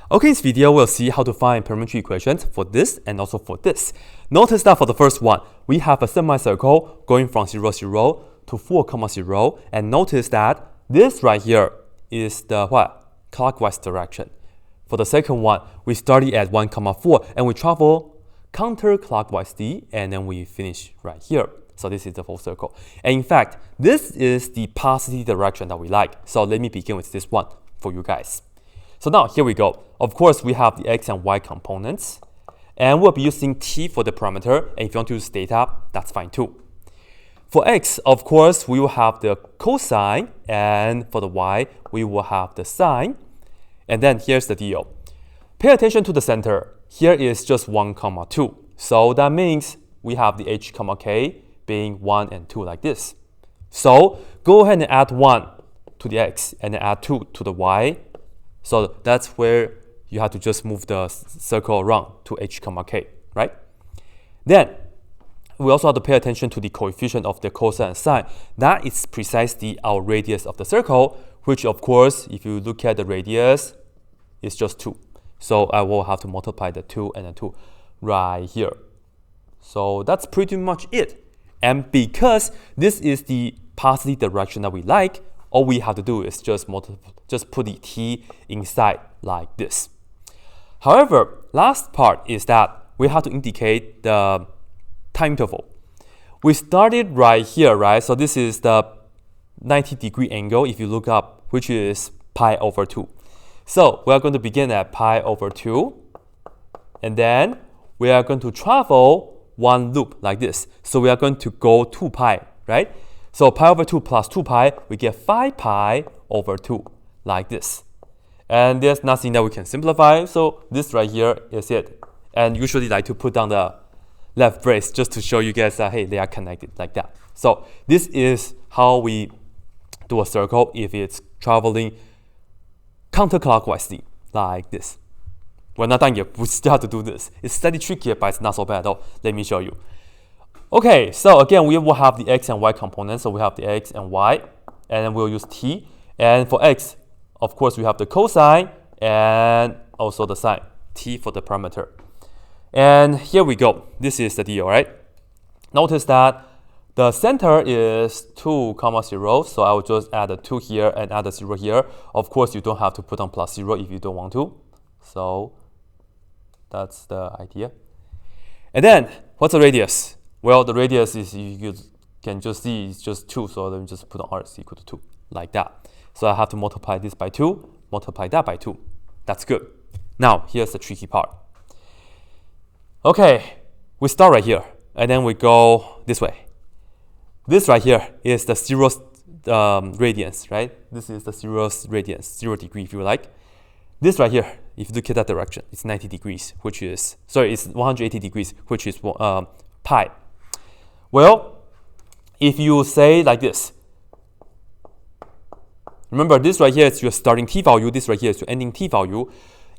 Okay, in this video, we'll see how to find parametric equations for this and also for this. Notice that for the first one, we have a semicircle going from 0, 0 to 4, 0, and notice that this right here is the what? Clockwise direction. For the second one, we started at 1, 4, and we travel counterclockwise and then we finish right here. So this is the full circle. And in fact, this is the positive direction that we like. So let me begin with this one for you guys. So now here we go. Of course, we have the x and y components, and we'll be using t for the parameter. And if you want to use theta, that's fine too. For x, of course, we will have the cosine, and for the y, we will have the sine. And then here's the deal. Pay attention to the center. Here is just 1, 2. So that means we have the h, k being 1 and 2 like this. So go ahead and add 1 to the x and then add 2 to the y. So that's where you have to just move the circle around to h, k, right? Then we also have to pay attention to the coefficient of the cosine and sine. That is precisely our radius of the circle, which of course, if you look at the radius, it's just 2. So I will have to multiply the 2 and the 2 right here. So that's pretty much it. And because this is the positive direction that we like, all we have to do is just put the t inside like this. However, last part is that we have to indicate the time interval. We started right here, right? So this is the 90-degree angle if you look up, which is pi over 2. So we are going to begin at pi over 2, and then we are going to travel one loop like this. So we are going to go 2 pi, right? So pi over 2 plus 2 pi, we get 5 pi over 2, like this. And there's nothing that we can simplify, so this right here is it. And usually like to put down the left brace just to show you guys that, hey, they are connected like that. So this is how we do a circle if it's traveling counterclockwise, like this. We're not done yet, we still have to do this. It's slightly trickier, but it's not so bad at all. Let me show you. Okay, so again, we will have the x and y components. So we have the x and y, and then we'll use t. And for x, of course, we have the cosine and also the sine, t for the parameter. And here we go. This is the deal, right? Notice that the center is 2, 0. So I will just add a 2 here and add a 0 here. Of course, you don't have to put on plus 0 if you don't want to. So that's the idea. And then, what's the radius? Well, the radius is, you can just see, it's just 2, so let me just put on r is equal to 2, like that. So I have to multiply this by 2, multiply that by 2. That's good. Now, here's the tricky part. Okay, we start right here, and then we go this way. This right here is the 0 radians, right? This is the 0 radians, 0 degree if you like. This right here, if you look at that direction, it's 90 degrees, which is, sorry, it's 180 degrees, which is pi. Well, if you say like this, remember this right here is your starting t value, this right here is your ending t value.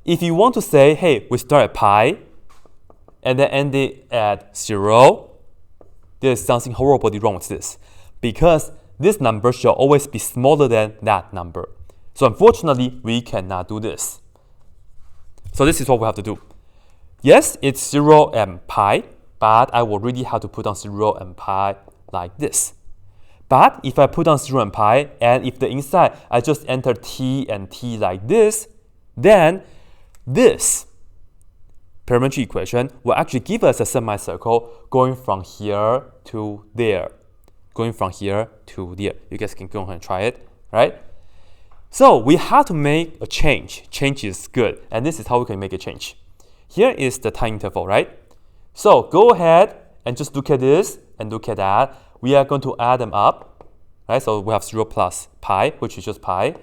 If you want to say, hey, we start at pi and then end it at 0, there's something horribly wrong with this, because this number shall always be smaller than that number. So unfortunately, we cannot do this. So this is what we have to do. Yes, it's 0 and pi, but I will really have to put on 0 and pi like this. But if I put on 0 and pi, and if the inside I just enter t and t like this, then this parametric equation will actually give us a semicircle going from here to there. Going from here to there. You guys can go ahead and try it, right? So we have to make a change. Change is good, and this is how we can make a change. Here is the time interval, right? So go ahead and just look at this and look at that. We are going to add them up, right? So we have 0 plus pi, which is just pi.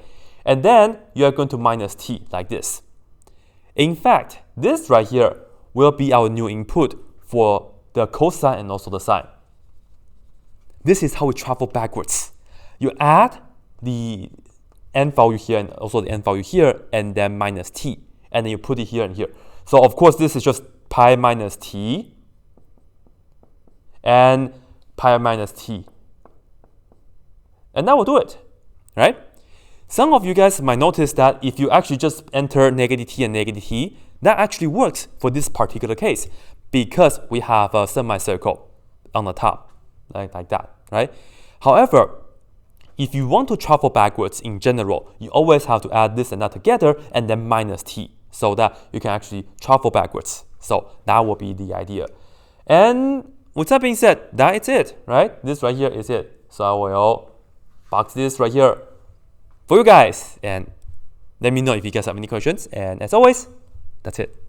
And then you are going to minus t like this. In fact, this right here will be our new input for the cosine and also the sine. This is how we travel backwards. You add the n value here and also the n value here, and then minus t. And then you put it here and here. So of course, this is just pi minus t and pi minus t. And that will do it, right? Some of you guys might notice that if you actually just enter negative t and negative t, that actually works for this particular case because we have a semicircle on the top, like that, right? However, if you want to travel backwards in general, you always have to add this and that together and then minus t so that you can actually travel backwards. So that will be the idea. And with that being said, that is it, right? This right here is it. So I will box this right here for you guys and let me know if you guys have any questions. And as always, that's it.